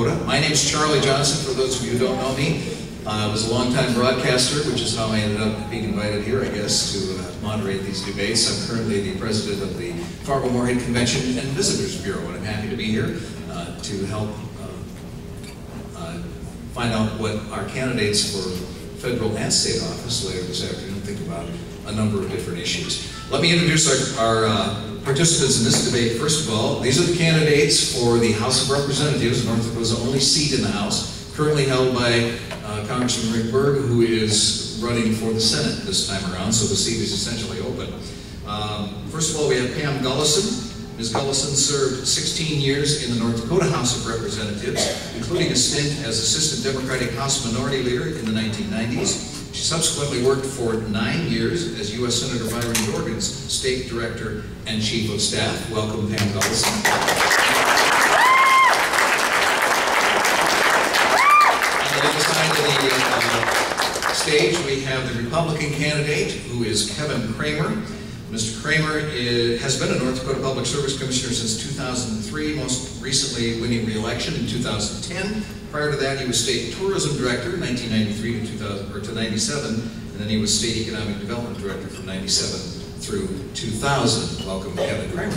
Dakota. My name is Charlie Johnson, for those of you who don't know me. I was a longtime broadcaster, which is how I ended up being invited here, I guess, to moderate these debates. I'm currently the president of the Fargo-Moorhead Convention and Visitors Bureau, and I'm happy to be here to help find out what our candidates for federal and state office later this afternoon think about a number of different issues. Let me introduce our participants in this debate. First of all, these are the candidates for the House of Representatives, North Dakota's only seat in the House, currently held by Congressman Rick Berg, who is running for the Senate this time around, so the seat is essentially open. First of all, we have Pam Gullison. Ms. Gullison served 16 years in the North Dakota House of Representatives, including a stint as Assistant Democratic House Minority Leader in the 1990s. She subsequently worked for 9 years as U.S. Senator Byron Dorgan's State Director and Chief of Staff. Welcome, Pam Gullison. On the other side of the stage, we have the Republican candidate, who is Kevin Cramer. Mr. Cramer has been a North Dakota Public Service Commissioner since 2003, most recently winning re-election in 2010. Prior to that, he was State Tourism Director, 1993 to 97, and then he was State Economic Development Director from 97 through 2000. Welcome, Kevin Cramer.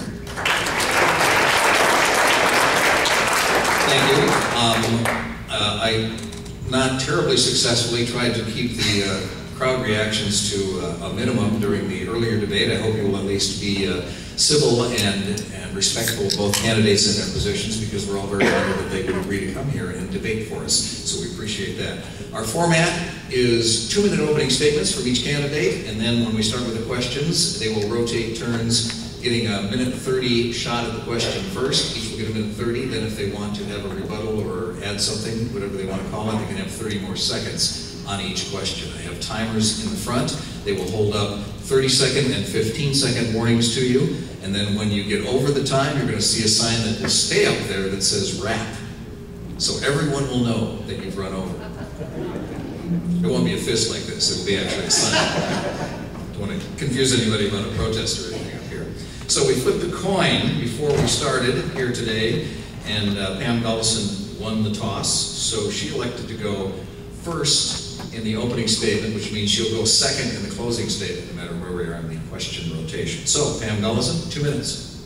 Thank you. I not terribly successfully tried to keep the crowd reactions to a minimum during the earlier debate. I hope you will at least be civil and respectful of both candidates and their positions, because we're all very honored that they would agree to come here and debate for us, so we appreciate that. Our format is 2-minute opening statements from each candidate, and then when we start with the questions, they will rotate turns, getting a minute 30 shot at the question first. Each will get a minute 30, then if they want to have a rebuttal or add something, whatever they want to call it, they can have 30 more seconds on each question. I have timers in the front. They will hold up 30-second and 15-second warnings to you, and then when you get over the time, you're going to see a sign that will stay up there that says wrap. So everyone will know that you've run over. It won't be a fist like this, it will be actually a sign. Don't want to confuse anybody about a protest or anything up here. So we flipped a coin before we started here today, and Pam Gullison won the toss, so she elected to go first in the opening statement, which means she'll go second in the closing statement, no matter where we are in the question rotation. So, Pam Gullison, 2 minutes.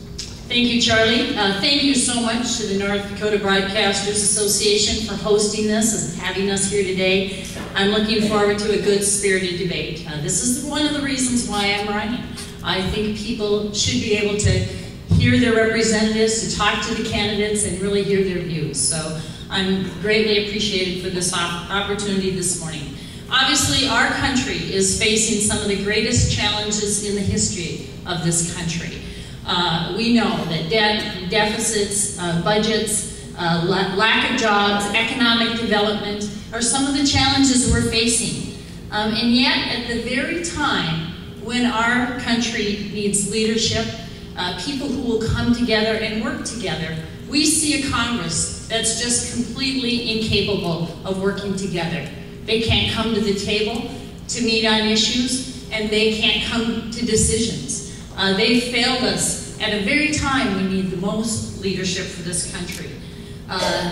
Thank you, Charlie. Thank you so much to the North Dakota Broadcasters Association for hosting this and having us here today. I'm looking forward to a good spirited debate. This is one of the reasons why I'm running. I think people should be able to hear their representatives, to talk to the candidates, and really hear their views. So I'm greatly appreciated for this opportunity this morning. Obviously, our country is facing some of the greatest challenges in the history of this country. We know that debt, deficits, budgets, lack of jobs, economic development are some of the challenges we're facing. And yet, at the very time when our country needs leadership, people who will come together and work together, we see a Congress that's just completely incapable of working together. They can't come to the table to meet on issues, and they can't come to decisions. They failed us at a very time we need the most leadership for this country.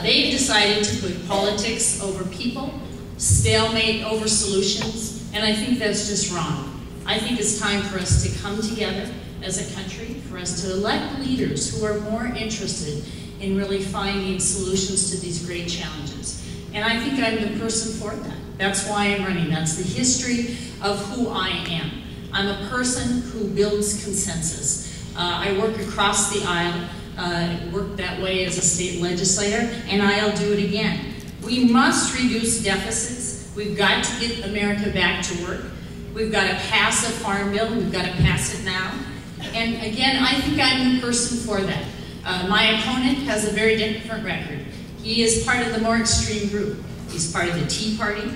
They've decided to put politics over people, stalemate over solutions, and I think that's just wrong. I think it's time for us to come together as a country, for us to elect leaders who are more interested in really finding solutions to these great challenges. And I think I'm the person for that. That's why I'm running. That's the history of who I am. I'm a person who builds consensus. I work across the aisle, worked that way as a state legislator, and I'll do it again. We must reduce deficits. We've got to get America back to work. We've got to pass a farm bill. We've got to pass it now. And again, I think I'm the person for that. My opponent has a very different record. He is part of the more extreme group. He's part of the Tea Party.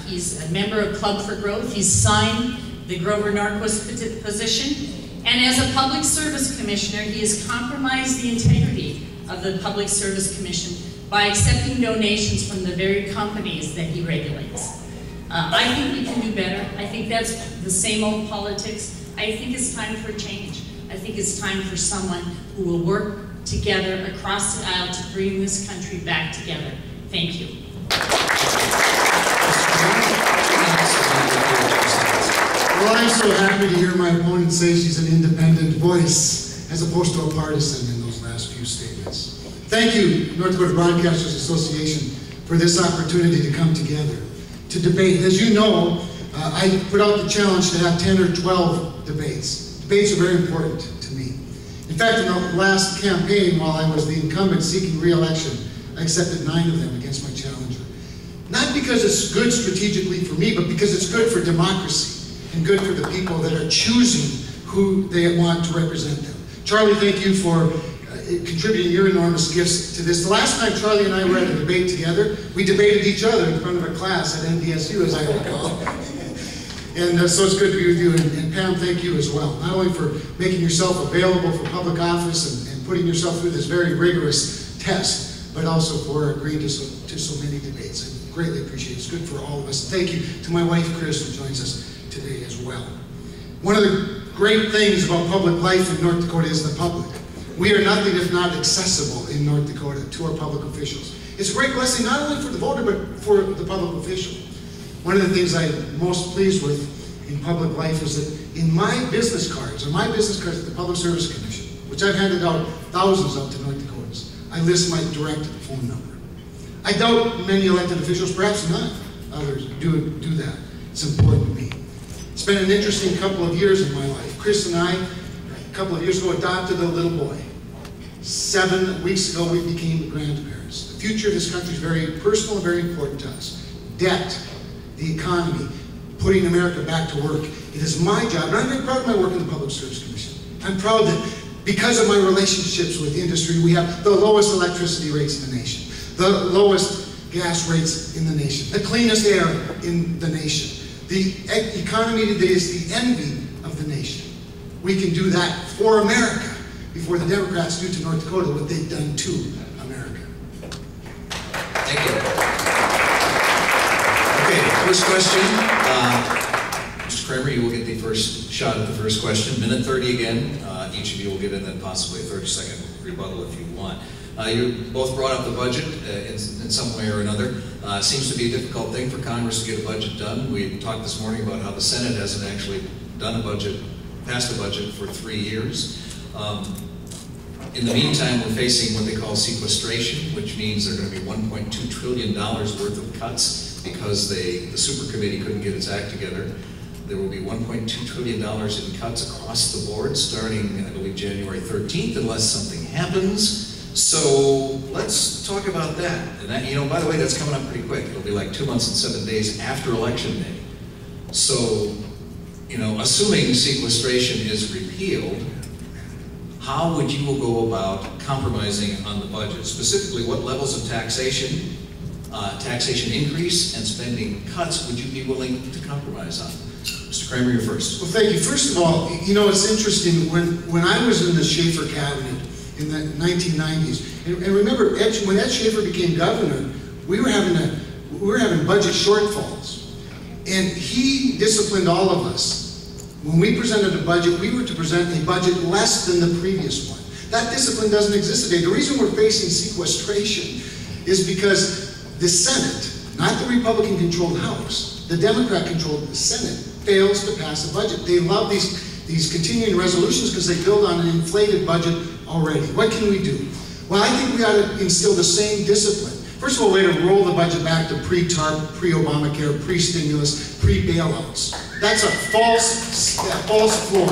He's a member of Club for Growth. He's signed the Grover Norquist position. And as a public service commissioner, he has compromised the integrity of the Public Service Commission by accepting donations from the very companies that he regulates. I think we can do better. I think that's the same old politics. I think it's time for change. I think it's time for someone who will work together across the aisle to bring this country back together. Thank you. Well, I'm so happy to hear my opponent say she's an independent voice, as opposed to a partisan in those last few statements. Thank you, North Dakota Broadcasters Association, for this opportunity to come together, to debate. As you know, I put out the challenge to have 10 or 12 debates. Debates are very important to me. In fact, in the last campaign, while I was the incumbent seeking re-election, I accepted 9 of them against my challenger. Not because it's good strategically for me, but because it's good for democracy and good for the people that are choosing who they want to represent them. Charlie, thank you for contributing your enormous gifts to this. The last time Charlie and I were at a debate together, we debated each other in front of a class at NDSU, as I recall. And so it's good to be with you. And Pam, thank you as well. Not only for making yourself available for public office and putting yourself through this very rigorous test, but also for agreeing to so many debates. I greatly appreciate it. It's good for all of us. Thank you to my wife, Chris, who joins us today as well. One of the great things about public life in North Dakota is the public. We are nothing if not accessible in North Dakota to our public officials. It's a great blessing not only for the voter, but for the public official. One of the things I'm most pleased with in public life is that in my business cards, at the Public Service Commission, which I've handed out thousands of to North Dakotans, I list my direct phone number. I doubt many elected officials, perhaps not others, do that. It's important to me. It's been an interesting couple of years in my life. Chris and I, a couple of years ago, adopted a little boy. 7 weeks ago, we became grandparents. The future of this country is very personal and very important to us. Debt, the economy, putting America back to work. It is my job, and I'm very proud of my work in the Public Service Commission. I'm proud that because of my relationships with industry, we have the lowest electricity rates in the nation, the lowest gas rates in the nation, the cleanest air in the nation. The economy today is the envy of the nation. We can do that for America before the Democrats do to North Dakota what they've done to America. Thank you. Okay, first question. Mr. Cramer, you will get the first shot at the first question. Minute 30 again. Each of you will get in, then possibly a 30-second rebuttal if you want. You both brought up the budget in some way or another. It seems to be a difficult thing for Congress to get a budget done. We talked this morning about how the Senate hasn't actually done a budget, passed a budget for 3 years. In the meantime, we're facing what they call sequestration, which means there are going to be $1.2 trillion worth of cuts because the super committee couldn't get its act together. There will be $1.2 trillion in cuts across the board starting, I believe, January 13th, unless something happens. So let's talk about that. And that, you know, by the way, that's coming up pretty quick. It'll be like 2 months and 7 days after Election Day. So, you know, assuming sequestration is repealed, how would you go about compromising on the budget? Specifically, what levels of taxation, taxation increase, and spending cuts would you be willing to compromise on? Mr. Cramer, you're first. Well, thank you. First of all, you know, it's interesting, when I was in the Schaefer cabinet in the 1990s, and remember, when Ed Schaefer became governor, we were having budget shortfalls. And he disciplined all of us. When we presented a budget, we were to present a budget less than the previous one. That discipline doesn't exist today. The reason we're facing sequestration is because the Senate, not the Republican-controlled House, the Democrat-controlled Senate, fails to pass a budget. They love these continuing resolutions because they build on an inflated budget already. What can we do? Well, I think we ought to instill the same discipline. First of all, we ought to roll the budget back to pre-TARP, pre-Obamacare, pre-stimulus, pre-bailouts. That's a false floor.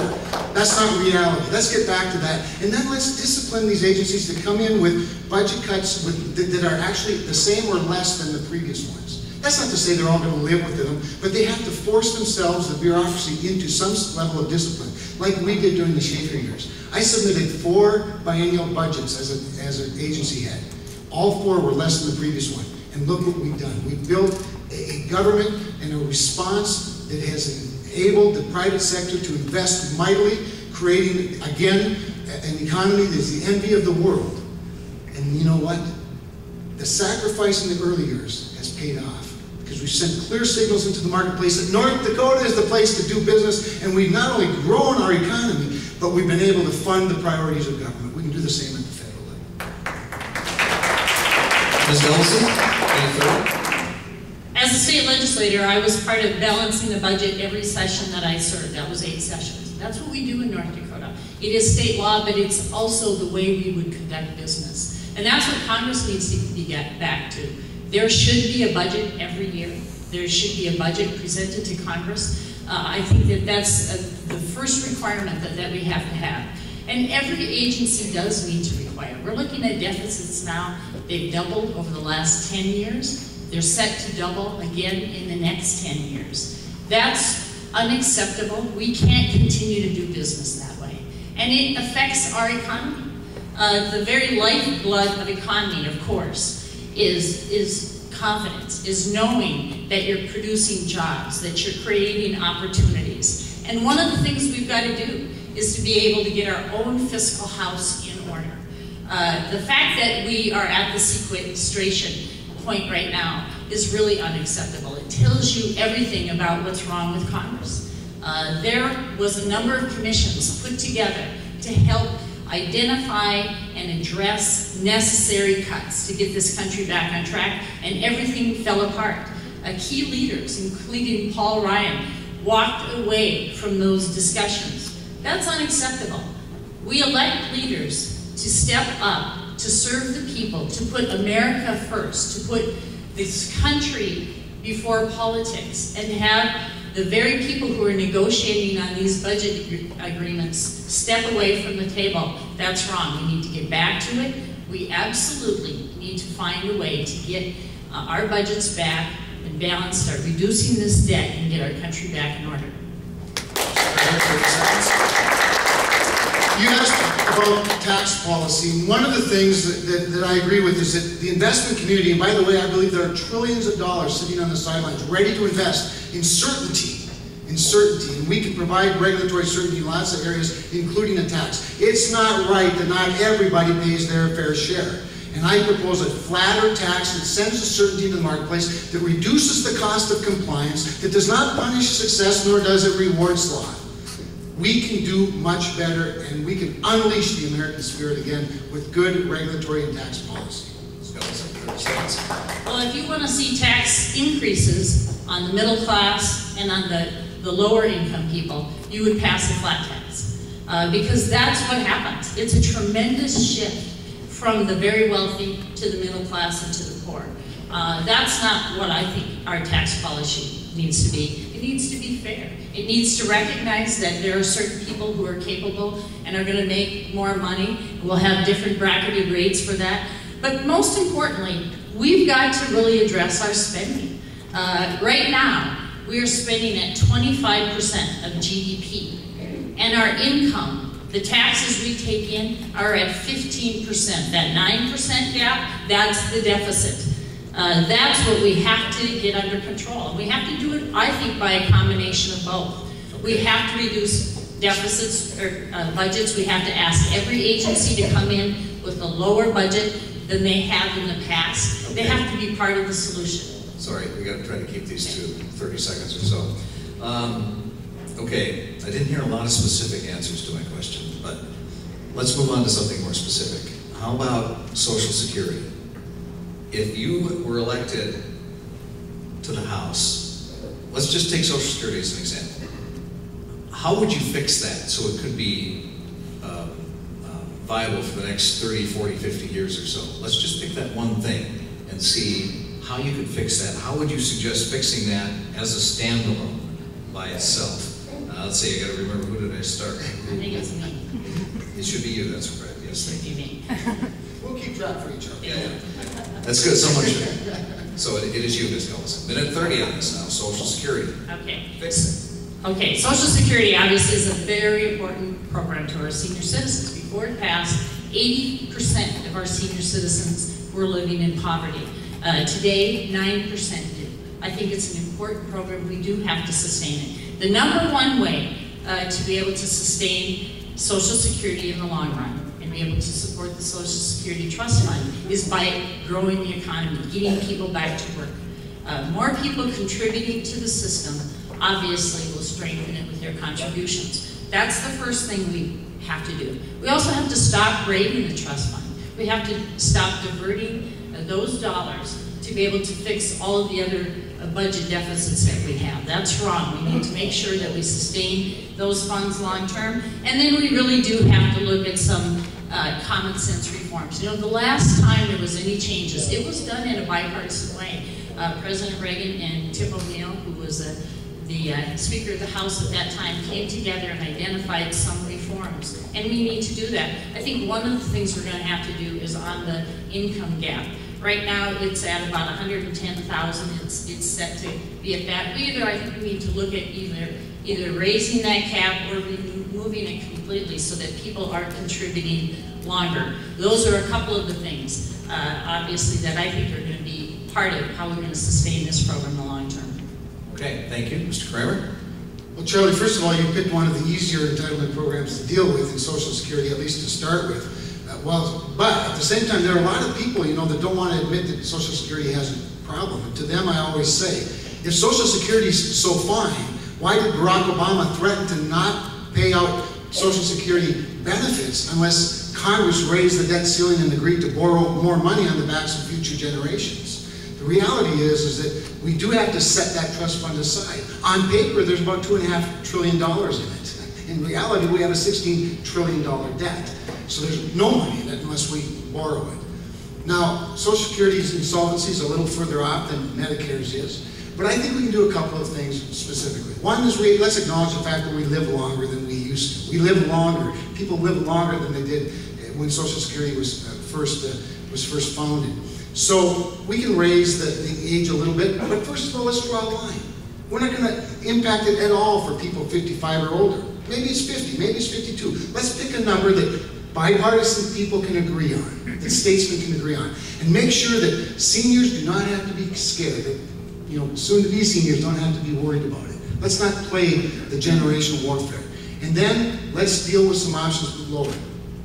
That's not reality. Let's get back to that. And then let's discipline these agencies to come in with budget cuts that are actually the same or less than the previous ones. That's not to say they're all going to live within them, but they have to force themselves, the bureaucracy, into some level of discipline, like we did during the Schaefer years. I submitted 4 biennial budgets as an agency head. All 4 were less than the previous one. And look what we've done. We've built a government and a response that has enabled the private sector to invest mightily, creating, again, an economy that is the envy of the world. And you know what? The sacrifice in the early years has paid off, because we've sent clear signals into the marketplace that North Dakota is the place to do business, and we've not only grown our economy, but we've been able to fund the priorities of government. We can do the same at the federal Ms. Ellison, any further? As a state legislator, I was part of balancing the budget every session that I served. That was 8 sessions. That's what we do in North Dakota. It is state law, but it's also the way we would conduct business. And that's what Congress needs to be back to. There should be a budget every year. There should be a budget presented to Congress. I think that that's the first requirement that we have to have. And every agency does need to require. We're looking at deficits now. They've doubled over the last 10 years. They're set to double again in the next 10 years. That's unacceptable. We can't continue to do business that way. And it affects our economy. The very lifeblood of economy, of course, is confidence, is knowing that you're producing jobs, that you're creating opportunities. And one of the things we've got to do is to be able to get our own fiscal house in order. The fact that we are at the sequestration point right now is really unacceptable. It tells you everything about what's wrong with Congress. There was a number of commissions put together to help identify and address necessary cuts to get this country back on track, and everything fell apart. Key leaders, including Paul Ryan, walked away from those discussions. That's unacceptable. We elect leaders to step up, to serve the people, to put America first, to put this country before politics, and have the very people who are negotiating on these budget agreements step away from the table. That's wrong. We need to get back to it. We absolutely need to find a way to get our budgets back and balanced, start reducing this debt, and get our country back in order. You asked about tax policy. One of the things that I agree with is that the investment community, and by the way, I believe there are trillions of dollars sitting on the sidelines ready to invest in certainty. And we can provide regulatory certainty in lots of areas, including a tax. It's not right that not everybody pays their fair share. And I propose a flatter tax that sends a certainty into the marketplace, that reduces the cost of compliance, that does not punish success, nor does it reward sloth. We can do much better, and we can unleash the American spirit again with good regulatory and tax policy. Well, if you want to see tax increases on the middle class and on the lower income people, you would pass a flat tax. Because that's what happens. It's a tremendous shift from the very wealthy to the middle class and to the poor. That's not what I think our tax policy needs to be. It needs to be fair. It needs to recognize that there are certain people who are capable and are going to make more money. We'll have different bracketed rates for that. But most importantly, we've got to really address our spending. Right now, we are spending at 25% of GDP. And our income, the taxes we take in, are at 15%. That 9% gap, that's the deficit. That's what we have to get under control. We have to do it, I think, by a combination of both. We have to reduce deficits or budgets. We have to ask every agency to come in with a lower budget than they have in the past. Okay. They have to be part of the solution. Sorry, we got to try to keep these to 30 seconds or so. Okay, I didn't hear a lot of specific answers to my question, but let's move on to something more specific. How about Social Security? If you were elected to the House, let's just take Social Security as an example. How would you fix that so it could be viable for the next 30, 40, 50 years or so? Let's just pick that one thing and see how you could fix that. How would you suggest fixing that as a standalone by itself? Let's see, I got to remember, who did I start? I think it's me. It should be you, that's correct. Yes, thank you. Me. We'll keep track for each other. Yeah. That's good, someone should. So it is you, Ms. Ellison. Minute 30 on this now, Social Security. Okay. Fix it. Okay, Social Security obviously is a very important program to our senior citizens. Before it passed, 80% of our senior citizens were living in poverty. Today, 9% do. I think it's an important program. We do have to sustain it. The number one way to be able to sustain Social Security in the long run and be able to support the Social Security Trust Fund is by growing the economy, getting people back to work. More people contributing to the system obviously will strengthen it with their contributions. That's the first thing we have to do. We also have to stop raiding the trust fund. We have to stop diverting those dollars to be able to fix all of the other budget deficits that we have. That's wrong. We need to make sure that we sustain those funds long term. And then we really do have to look at some common sense reforms. You know, the last time there was any changes, it was done in a bipartisan way. President Reagan and Tim O'Neill, who was the Speaker of the House at that time, came together and identified some reforms. And we need to do that. I think one of the things we're going to have to do is on the income gap. Right now, it's at about 110,000. It's set to be at that. I think we need to look at either raising that cap or removing it completely so that people are contributing longer. Those are a couple of the things, obviously, that I think are going to be part of how we're going to sustain this program in the long term. Okay, thank you. Mr. Cramer? Well, Charlie, first of all, you picked one of the easier entitlement programs to deal with in Social Security, at least to start with. But at the same time, there are a lot of people, you know, that don't want to admit that Social Security has a problem. And to them, I always say, if Social Security is so fine, why did Barack Obama threaten to not pay out Social Security benefits unless Congress raised the debt ceiling and agreed to borrow more money on the backs of future generations? The reality is that we do have to set that trust fund aside. On paper, there's about $2.5 trillion in it. In reality, we have a $16 trillion debt. So there's no money in it unless we borrow it. Now, Social Security's insolvency is a little further off than Medicare's is, but I think we can do a couple of things specifically. One is let's acknowledge the fact that we live longer than we used to. We live longer. People live longer than they did when Social Security was first founded. So we can raise the age a little bit, but first of all, let's draw a line. We're not going to impact it at all for people 55 or older. Maybe it's 50, maybe it's 52. Let's pick a number that bipartisan people can agree on, that statesmen can agree on, and make sure that seniors do not have to be scared, that, you know, soon-to-be seniors don't have to be worried about it. Let's not play the generational warfare. And then let's deal with some options with lower,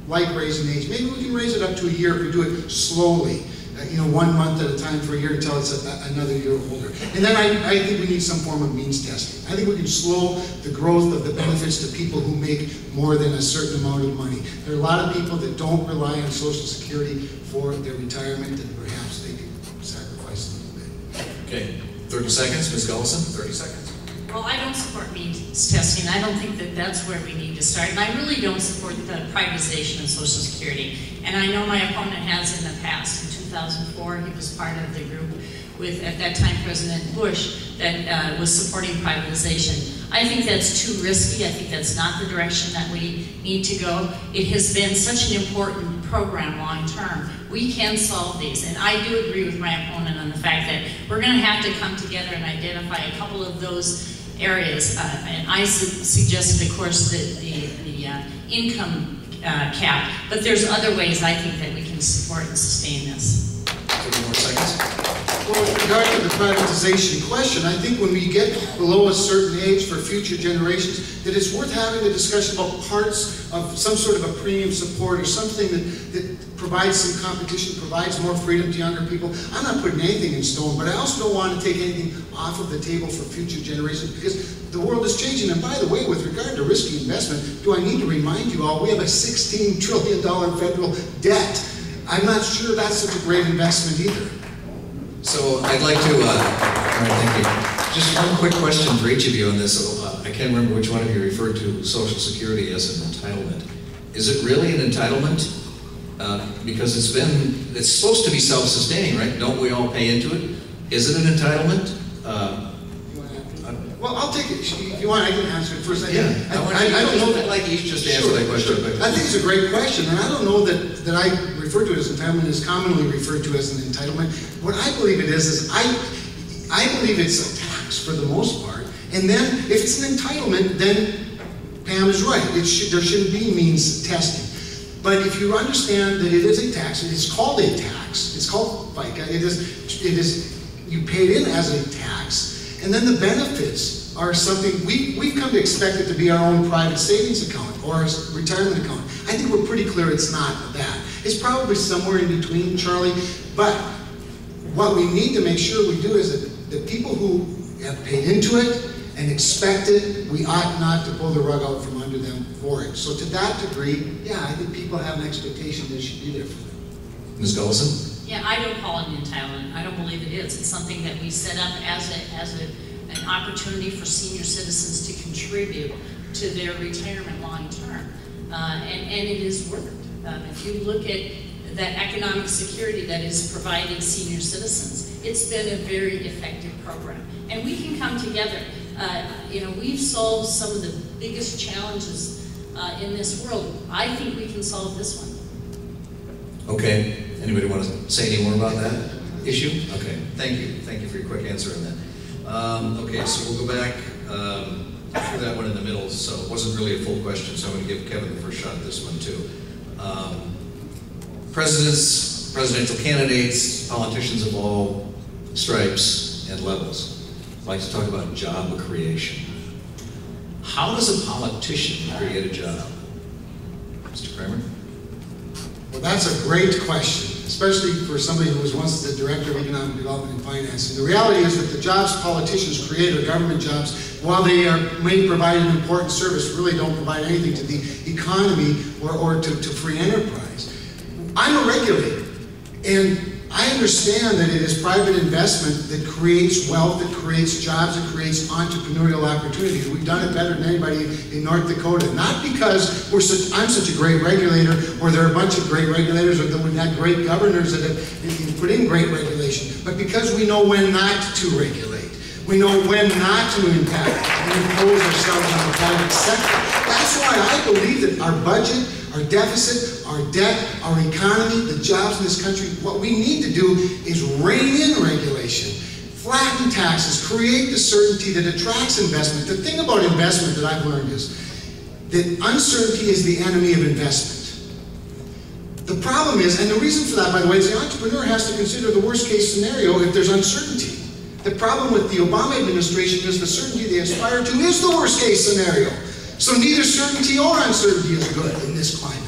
like raising age. Maybe we can raise it up to a year if we do it slowly. You know, 1 month at a time for a year until it's another year older. And then I think we need some form of means testing. I think we can slow the growth of the benefits to people who make more than a certain amount of money. There are a lot of people that don't rely on Social Security for their retirement, and perhaps they can sacrifice a little bit. Okay, 30 seconds, Ms. Gullison, 30 seconds. Well, I don't support means testing. I don't think that that's where we need to start. And I really don't support the privatization of Social Security. And I know my opponent has in the past. In 2004, he was part of the group with, at that time, President Bush that was supporting privatization. I think that's too risky. I think that's not the direction that we need to go. It has been such an important program long term. We can solve these. And I do agree with my opponent on the fact that we're going to have to come together and identify a couple of those areas. And I suggested, of course, the income cap. But there's other ways I think that we can support and sustain this. 30 more seconds. Well, with regard to the privatization question, I think when we get below a certain age for future generations, that it's worth having a discussion about parts of some sort of a premium support or something that provides some competition, provides more freedom to younger people. I'm not putting anything in stone, but I also don't want to take anything off of the table for future generations because the world is changing. And by the way, with regard to risky investment, do I need to remind you all, we have a $16 trillion federal debt. I'm not sure that's such a great investment either. So I'd like to, all right, thank you. Just one quick question for each of you on this. I can't remember which one of you referred to Social Security as an entitlement. Is it really an entitlement? Because it's supposed to be self-sustaining, right? Don't we all pay into it? Is it an entitlement? Well, I'll take it. If you want, I can answer it first. Yeah, I don't know that like each just answer that question. Sure. I think it's a great question, and I don't know that I refer to it as entitlement is commonly referred to as an entitlement. What I believe it is I believe it's a tax for the most part, and then if it's an entitlement, then Pam is right. There shouldn't be means testing. But if you understand that it is a tax, and it's called a tax, it's called FICA, it is you paid in as a tax. And then the benefits are something, we've come to expect it to be our own private savings account or a retirement account. I think we're pretty clear it's not that. It's probably somewhere in between, Charlie. But what we need to make sure we do is that the people who have paid into it and expect it, we ought not to pull the rug out from under them for it. So to that degree, yeah, I think people have an expectation that it should be there for them. Ms. Gullison? Yeah, I don't call it an entitlement. I don't believe it is. It's something that we set up as an opportunity for senior citizens to contribute to their retirement long term. And it has worked. If you look at that economic security that is provided senior citizens, it's been a very effective program. And we can come together. We've solved some of the biggest challenges in this world. I think we can solve this one. Okay. Anybody want to say any more about that issue? Okay. Thank you. Thank you for your quick answer on that. Okay, so we'll go back. Threw that one in the middle, so it wasn't really a full question, so I'm going to give Kevin the first shot at this one too. Presidents, presidential candidates, politicians of all stripes and levels like to talk about job creation. How does a politician create a job? Mr. Cramer? Well, that's a great question, especially for somebody who was once the Director of Economic Development and Finance. And the reality is that the jobs politicians create are government jobs. While they may provide an important service, really don't provide anything to the economy or to free enterprise. I'm a regulator, and I understand that it is private investment that creates wealth, that creates jobs, that creates entrepreneurial opportunities. We've done it better than anybody in North Dakota. Not because I'm such a great regulator, or there are a bunch of great regulators, or that we've had great governors that have put in great regulation, but because we know when not to regulate. We know when not to impact and impose ourselves on the private sector. That's why I believe that our budget, our deficit, our debt, our economy, the jobs in this country, what we need to do is rein in regulation, flatten taxes, create the certainty that attracts investment. The thing about investment that I've learned is that uncertainty is the enemy of investment. The problem is, and the reason for that, by the way, is the entrepreneur has to consider the worst case scenario if there's uncertainty. The problem with the Obama administration is the certainty they aspire to is the worst case scenario. So neither certainty or uncertainty is good in this climate.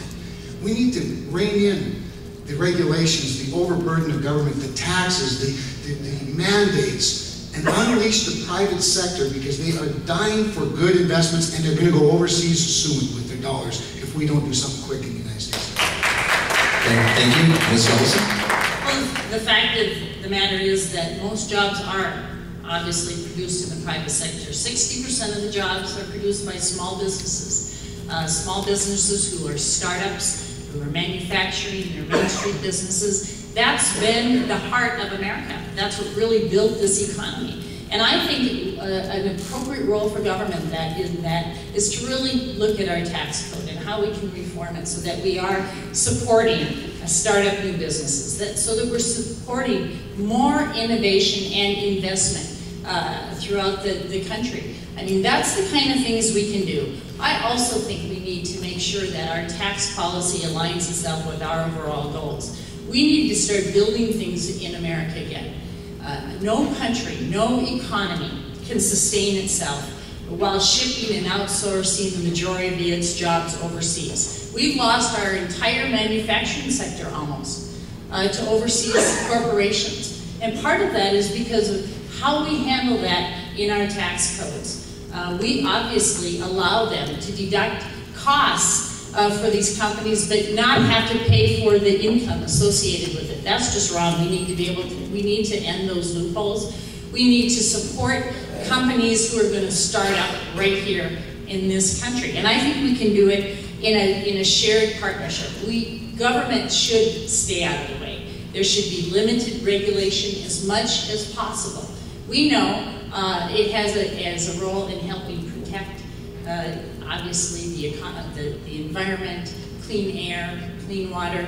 We need to rein in the regulations, the overburden of government, the taxes, the mandates, and unleash the private sector, because they are dying for good investments, and they're going to go overseas soon with their dollars if we don't do something quick in the United States. Thank you. Ms. Ellison? Well, the fact of the matter is that most jobs are obviously produced in the private sector. 60% of the jobs are produced by small businesses. Small businesses who are startups, who are manufacturing, they're Main Street businesses. That's been the heart of America. That's what really built this economy. And I think an appropriate role for government is to really look at our tax code and how we can reform it so that we are supporting startup new businesses, so that we're supporting more innovation and investment throughout the country. I mean, that's the kind of things we can do. I also think we need to make sure that our tax policy aligns itself with our overall goals. We need to start building things in America again. No country, no economy can sustain itself while shipping and outsourcing the majority of its jobs overseas. We've lost our entire manufacturing sector almost to overseas corporations. And part of that is because of how we handle that in our tax codes. We obviously allow them to deduct costs for these companies, but not have to pay for the income associated with it. That's just wrong. We need to be able to, we need to end those loopholes. We need to support companies who are going to start up right here in this country. And I think we can do it in a shared partnership. Government should stay out of the way. There should be limited regulation as much as possible. We know it has a role in helping protect, obviously, the environment, clean air, clean water.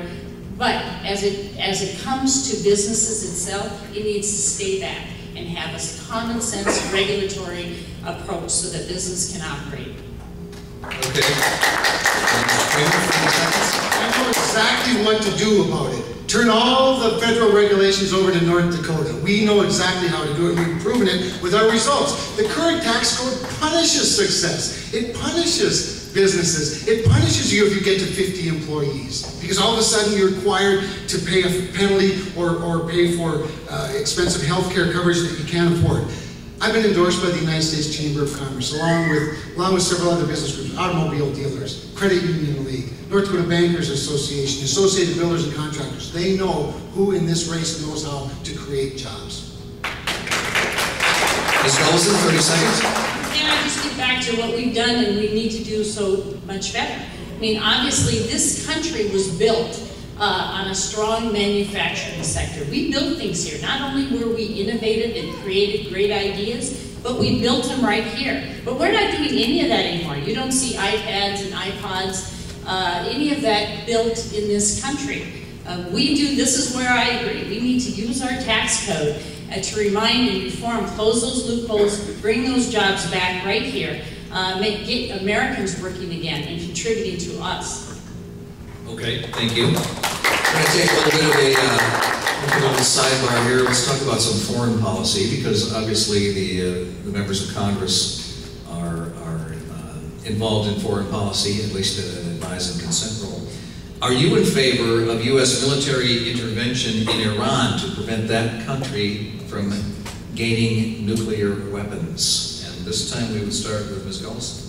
But as it comes to businesses itself, it needs to stay back and have a common sense regulatory approach so that business can operate. Okay. I know exactly what to do about it. Turn all the federal regulations over to North Dakota. We know exactly how to do it. We've proven it with our results. The current tax code punishes success. It punishes businesses. It punishes you if you get to 50 employees, because all of a sudden you're required to pay a penalty or pay for expensive health care coverage that you can't afford. I've been endorsed by the United States Chamber of Commerce, along with several other business groups, automobile dealers, Credit Union League, North Dakota Bankers Association, Associated Builders and Contractors. They know who in this race knows how to create jobs. Ms. Ellison, 30 seconds. Can I just get back to what we've done and we need to do so much better? I mean, obviously, this country was built on a strong manufacturing sector. We built things here. Not only were we innovative and created great ideas, but we built them right here. But we're not doing any of that anymore. You don't see iPads and iPods, any of that built in this country. This is where I agree. We need to use our tax code to remind and reform, close those loopholes, bring those jobs back right here, get Americans working again and contributing to us. Okay, thank you. We're going to take a little bit of a sidebar here. Let's talk about some foreign policy, because obviously the members of Congress are involved in foreign policy, at least an advise and consent role. Are you in favor of U.S. military intervention in Iran to prevent that country from gaining nuclear weapons? And this time we would start with Ms. Gullis.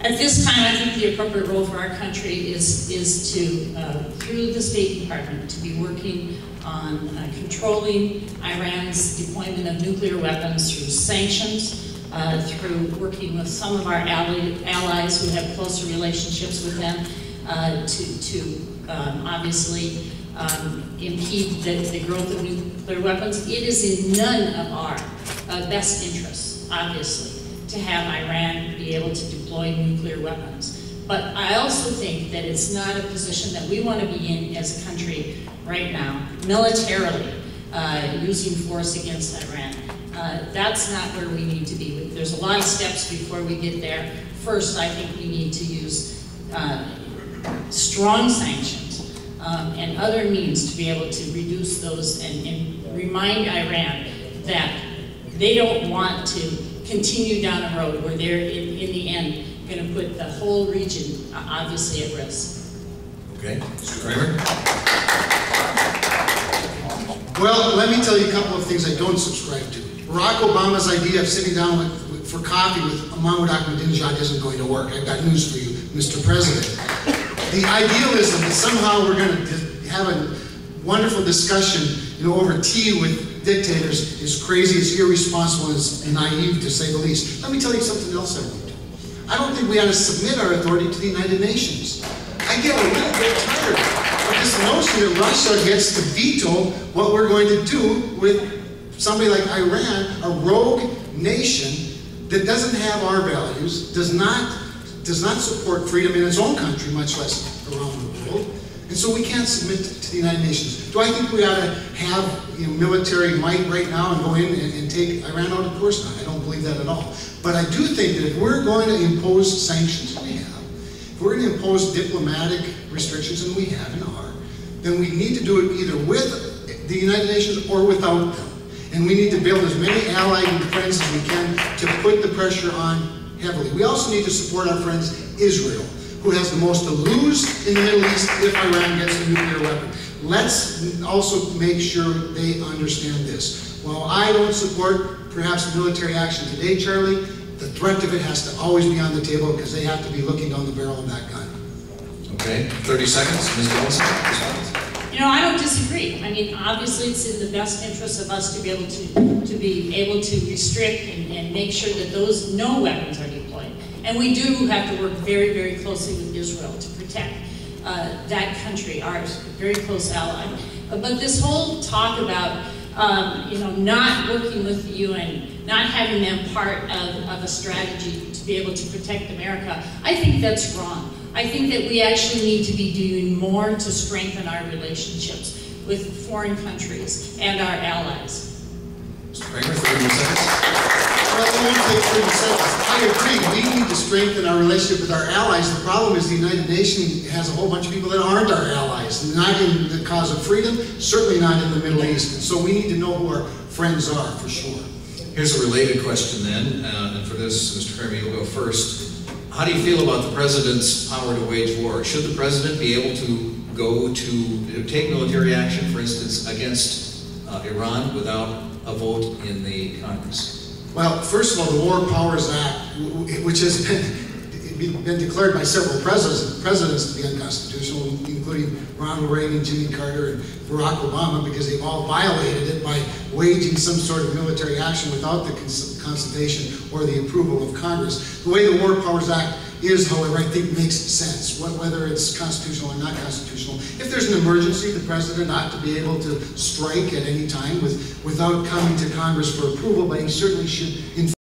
At this time, I think the appropriate role for our country is to, through the State Department, to be working on controlling Iran's deployment of nuclear weapons through sanctions, through working with some of our allies who have closer relationships with them, to obviously impede the growth of nuclear weapons. It is in none of our best interests, obviously, to have Iran be able to deploy nuclear weapons. But I also think that it's not a position that we want to be in as a country right now, militarily, using force against Iran. That's not where we need to be. There's a lot of steps before we get there. First, I think we need to use strong sanctions and other means to be able to reduce those and remind Iran that they don't want to continue down a road where they're, in the end, going to put the whole region, obviously, at risk. Okay. Mr. Cramer? Well, let me tell you a couple of things I don't subscribe to. Barack Obama's idea of sitting down for coffee with Mahmoud Ahmadinejad isn't going to work. I've got news for you, Mr. President. The idealism that somehow we're going to have a wonderful discussion, over tea with dictators is crazy, it's irresponsible, and naive to say the least. Let me tell you something else I won't do. I don't think we ought to submit our authority to the United Nations. I get a little bit tired of this notion that Russia gets to veto what we're going to do with somebody like Iran, a rogue nation that doesn't have our values, does not support freedom in its own country, much less around the world. And so we can't submit to the United Nations. Do I think we ought to have military might right now and go in and take Iran out? Of course not. I don't believe that at all. But I do think that if we're going to impose sanctions, and we have, if we're going to impose diplomatic restrictions, and we have and are, then we need to do it either with the United Nations or without them. And we need to build as many allies and friends as we can to put the pressure on heavily. We also need to support our friends Israel, who has the most to lose in the Middle East if Iran gets a nuclear weapon. Let's also make sure they understand this. While I don't support perhaps military action today, Charlie, the threat of it has to always be on the table because they have to be looking down the barrel of that gun. Okay, 30 seconds, Ms. Ellison. I don't disagree. I mean, obviously it's in the best interest of us to be able to restrict and make sure that no weapons are deployed. And we do have to work very, very closely with Israel to protect that country, our very close ally. But this whole talk about, not working with the UN, not having them part of a strategy to be able to protect America, I think that's wrong. I think that we actually need to be doing more to strengthen our relationships with foreign countries and our allies. Mr. Cramer, 30 seconds. Well, it won't take 30 seconds. I agree. We need to strengthen our relationship with our allies. The problem is the United Nations has a whole bunch of people that aren't our allies, not in the cause of freedom, certainly not in the Middle East. And so we need to know who our friends are, for sure. Here's a related question then, and for this, Mr. Cramer, you'll go first. How do you feel about the president's power to wage war? Should the president be able to take military action, for instance, against Iran without a vote in the Congress? Well, first of all, the War Powers Act, which has been declared by several presidents to be unconstitutional, including Ronald Reagan, Jimmy Carter, and Barack Obama, because they've all violated it by waging some sort of military action without the consultation or the approval of Congress. The way the War Powers Act is, however, I think makes sense, whether it's constitutional or not constitutional. If there's an emergency, the president ought to be able to strike at any time without coming to Congress for approval, but he certainly should